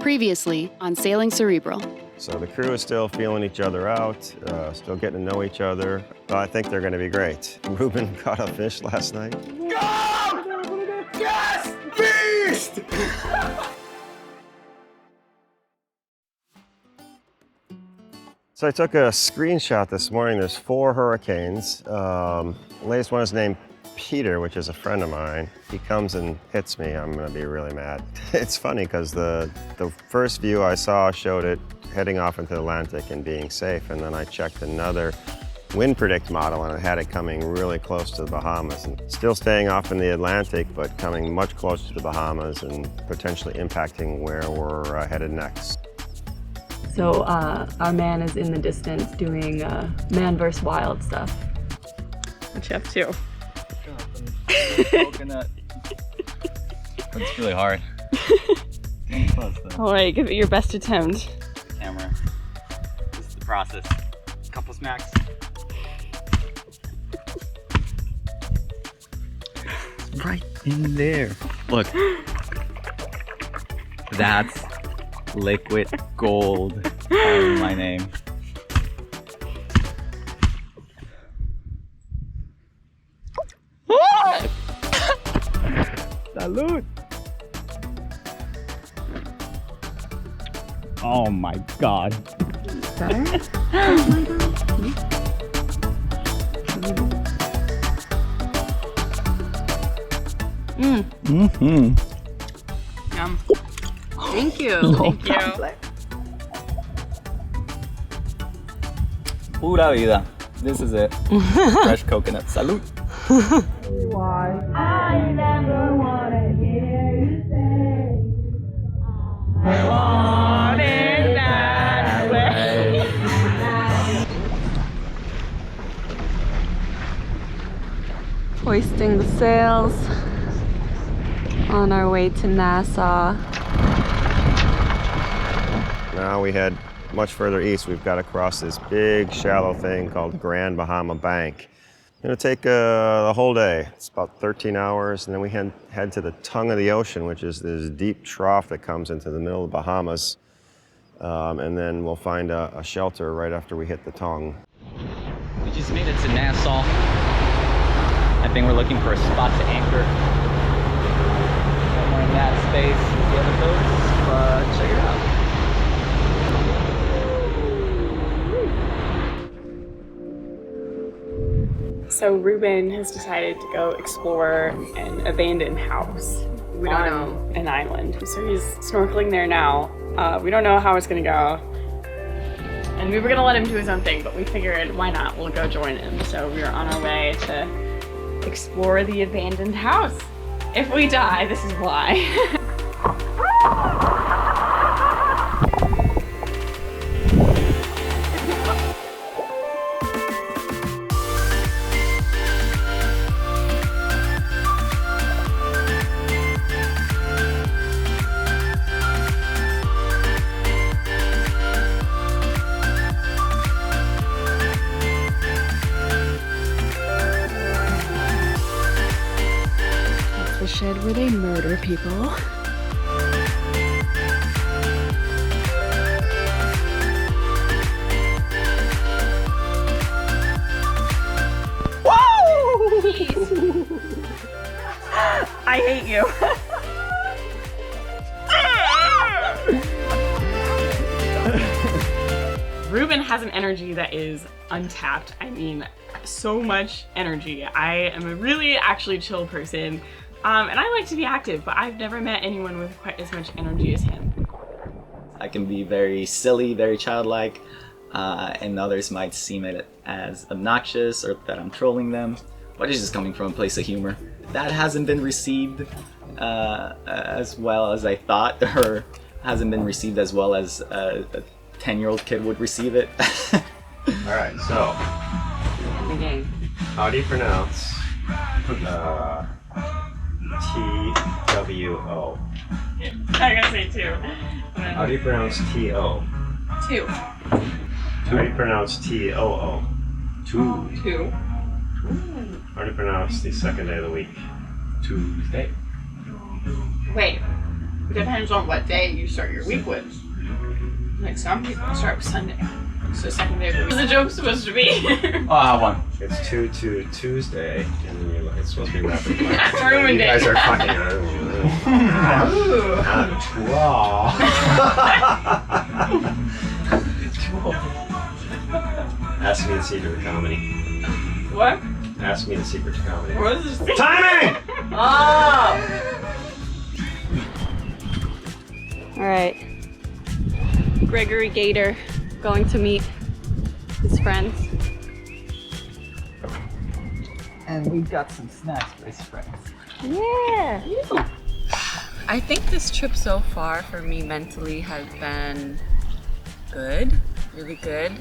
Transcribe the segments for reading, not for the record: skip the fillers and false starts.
Previously on Sailing Cerebral. So the crew is still feeling each other out, still getting to know each other. But I think they're going to be great. Ruben caught a fish last night. Go! Yes! Beast! So I took a screenshot this morning. There's 4 hurricanes. The latest one is named Peter, which is a friend of mine. He comes and hits me, I'm gonna be really mad. It's funny because the first view I saw showed it heading off into the Atlantic and being safe, and then I checked another wind predict model and it had it coming really close to the Bahamas and still staying off in the Atlantic, but coming much closer to the Bahamas and potentially impacting where we're headed next. So our man is in the distance doing man vs. wild stuff. What you up to? Coconut. It's really hard. Close, Alright, give it your best attempt. Camera. This is the process. Couple smacks. Right in there. Look. That's liquid gold. Calling my name. Salud! Oh my god. Mm-hmm. Yum. Thank you. Thank you. Pura vida. This is it. Fresh coconut. Salud! I never wanna hear you say I want it that way. Hoisting the sails on our way to Nassau. Now we head much further east. We've got to cross this big shallow thing called Grand Bahama Bank. It'll take the whole day. It's about 13 hours, and then we head to the tongue of the ocean, which is this deep trough that comes into the middle of the Bahamas. And then we'll find a shelter right after we hit the tongue. We just made it to Nassau. I think we're looking for a spot to anchor. Somewhere in that space with the other boats, but check it out. So Ruben has decided to go explore an abandoned house on an island. So he's snorkeling there now. We don't know how it's gonna go. And we were gonna let him do his own thing, but we figured why not? We'll go join him. So we're on our way to explore the abandoned house. If we die, this is why. The shed where they murder people. I hate you. Ruben has an energy that is untapped. I mean, so much energy. I am a really actually chill person. And I like to be active, but I've never met anyone with quite as much energy as him. I can be very silly, very childlike, and others might seem it as obnoxious or that I'm trolling them, but it's just coming from a place of humor. That hasn't been received as well as I thought, or hasn't been received as well as a 10-year-old kid would receive it. All right, so how do you pronounce T-W-O? I gotta say two. How do you pronounce T-O? Two. How do you pronounce T-O-O? Two. Two. How do you pronounce the second day of the week? Tuesday. Wait. It depends on what day you start your week with. Like some people start with Sunday. So second day of the week. What's the joke supposed to be? Oh, I have one. It's 2 to Tuesday, and it's supposed to be rapid fire. That's So ruined you it. guys are fucking. Ask me the secret to comedy. What? Ask me the secret to comedy. What is this? Timing! Oh! All right. Gregory Gator going to meet his friends. And we've got some snacks for his friends. Yeah. I think this trip so far for me mentally has been good, really good.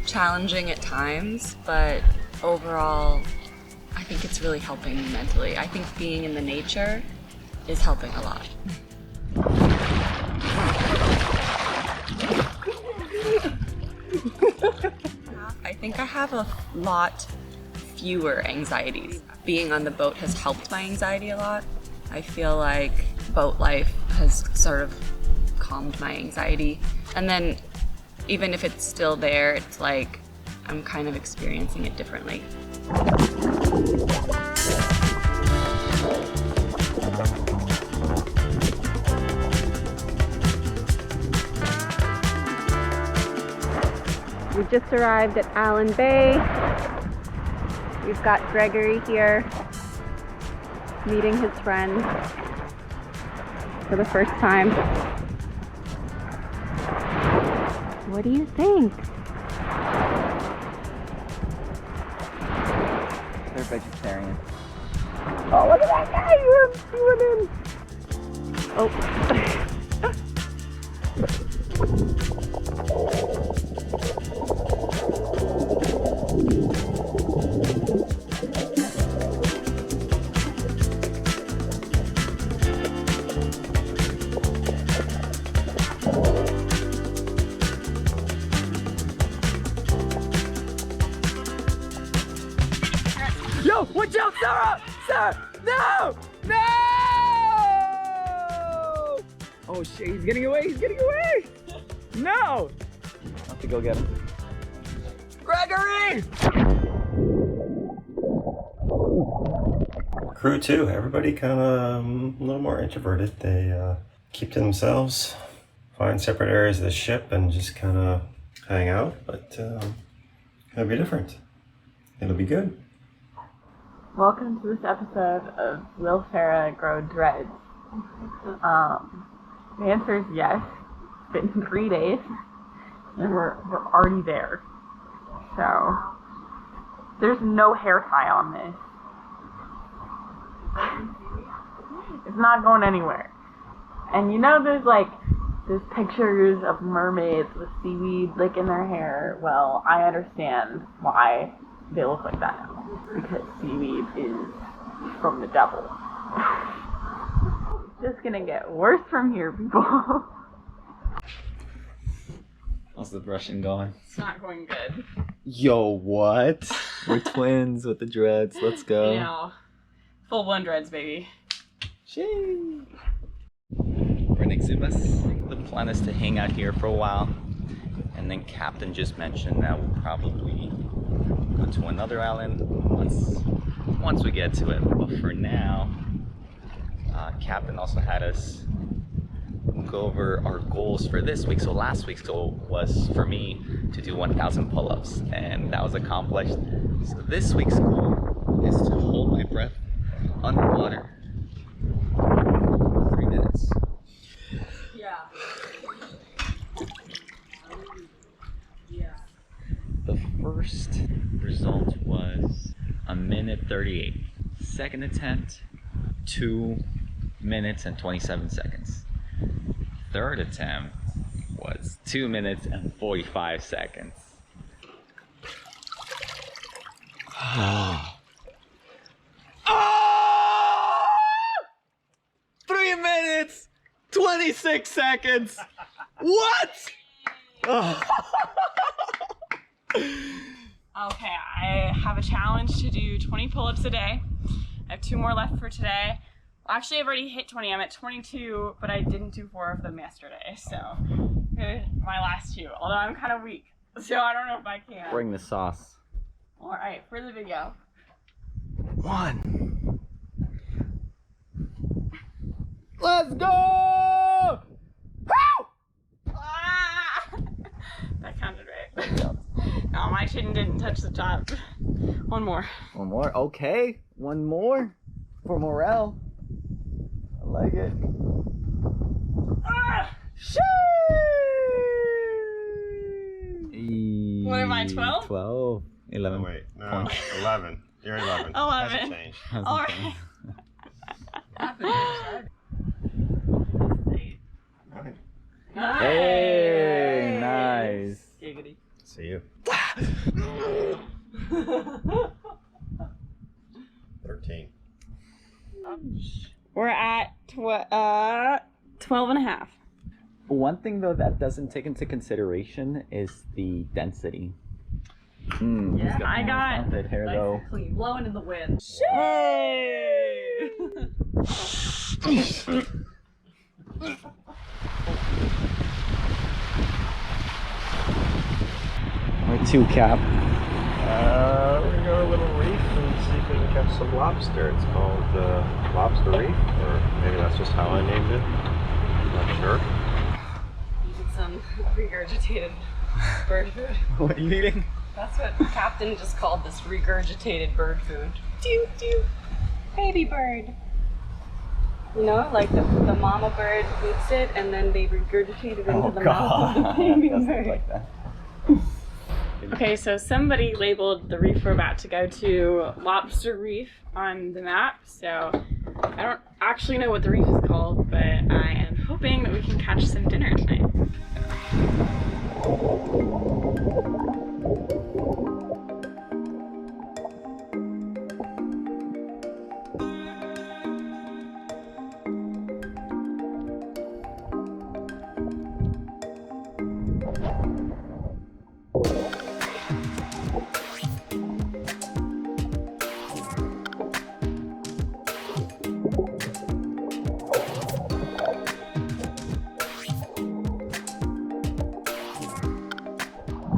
Challenging at times, but overall, I think it's really helping me mentally. I think being in the nature is helping a lot. I think I have a lot fewer anxieties. Being on the boat has helped my anxiety a lot. I feel like boat life has sort of calmed my anxiety. And then even if it's still there, it's like I'm kind of experiencing it differently. We just arrived at Allen Bay. We've got Gregory here meeting his friends for the first time. What do you think? They're vegetarian. Oh, look at that guy! You went in! Oh. Yo, watch out, Sarah! Sarah! No! No! Oh shit, he's getting away, he's getting away! No! I'll have to go get him. Gregory! Crew 2, everybody kind of a little more introverted. They keep to themselves, find separate areas of the ship and just kind of hang out, but it'll be different. It'll be good. Welcome to this episode of Will Farah Grow Dreads. The answer is yes. It's been 3 days, and we're already there. So there's no hair tie on this. It's not going anywhere. And you know there's pictures of mermaids with seaweed licking their hair. Well, I understand why they look like that now. Because seaweed is from the devil. It's just gonna get worse from here, people. How's the brushing going? It's not going good. Yo, what? We're twins with the dreads. Let's go. You know, full-blown dreads, baby. The plan is to hang out here for a while, and then Captain just mentioned that we'll probably go to another island once we get to it. But for now, Captain also had us go over our goals for this week. So last week's goal was for me to do 1,000 pull-ups, and that was accomplished. So this week's goal is to hold my breath underwater for 3 minutes. The first result was 1:38. Second attempt, 2 minutes and 27 seconds. Third attempt was 2 minutes and 45 seconds. Oh! 3 minutes, 26 seconds. What? Oh. Okay, I have a challenge to do 20 pull-ups a day. I have 2 more left for today. Actually, I've already hit 20. I'm at 22, but I didn't do 4 of them yesterday, so my last 2. Although I'm kind of weak, so I don't know if I can. Bring the sauce. All right, for the video. 1. Let's go! Ah! That counted right. No, my chin didn't touch the top. One more. One more. Okay. One more for morale. I like it. Ah! What am I, 12? 12. 11. Oh, wait, no, 11. You're 11. 11. Hasn't changed. All right. Hey, nice. Giggity. See you. 13. We're at 12 and a half. One thing though that doesn't take into consideration is the density. Yeah, I got that hair though. Clean, blowing in the wind. Hey! Or 2 cap. We're gonna go to a little reef and see if we can catch some lobster. It's called Lobster Reef, or maybe that's just how I named it. I'm not sure. Eating some regurgitated bird food. What are you eating? That's what the captain just called this regurgitated bird food. Doo doo. Baby bird. You know, like the mama bird eats it and then they regurgitate it into the mouth of the baby bird. Like that. Okay, so somebody labeled the reef we're about to go to Lobster Reef on the map, so I don't actually know what the reef is called, but I am hoping that we can catch some dinner tonight.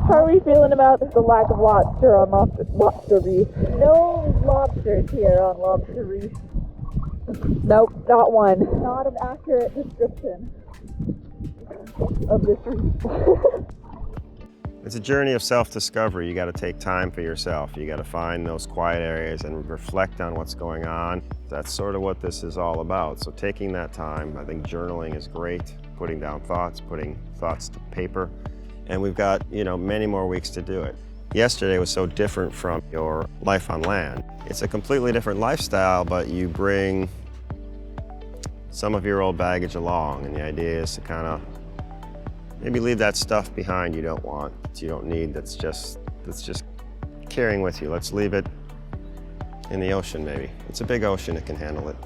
How are we feeling about the lack of lobster on Lobster Reef? No lobsters here on Lobster Reef. Nope, not one. Not an accurate description of this reef. It's a journey of self-discovery. You got to take time for yourself. You got to find those quiet areas and reflect on what's going on. That's sort of what this is all about. So taking that time, I think journaling is great. Putting down thoughts, putting thoughts to paper. And we've got, many more weeks to do it. Yesterday was so different from your life on land. It's a completely different lifestyle, but you bring some of your old baggage along, and the idea is to kind of maybe leave that stuff behind you don't want, that you don't need, that's just carrying with you. Let's leave it in the ocean, maybe. It's a big ocean, it can handle it.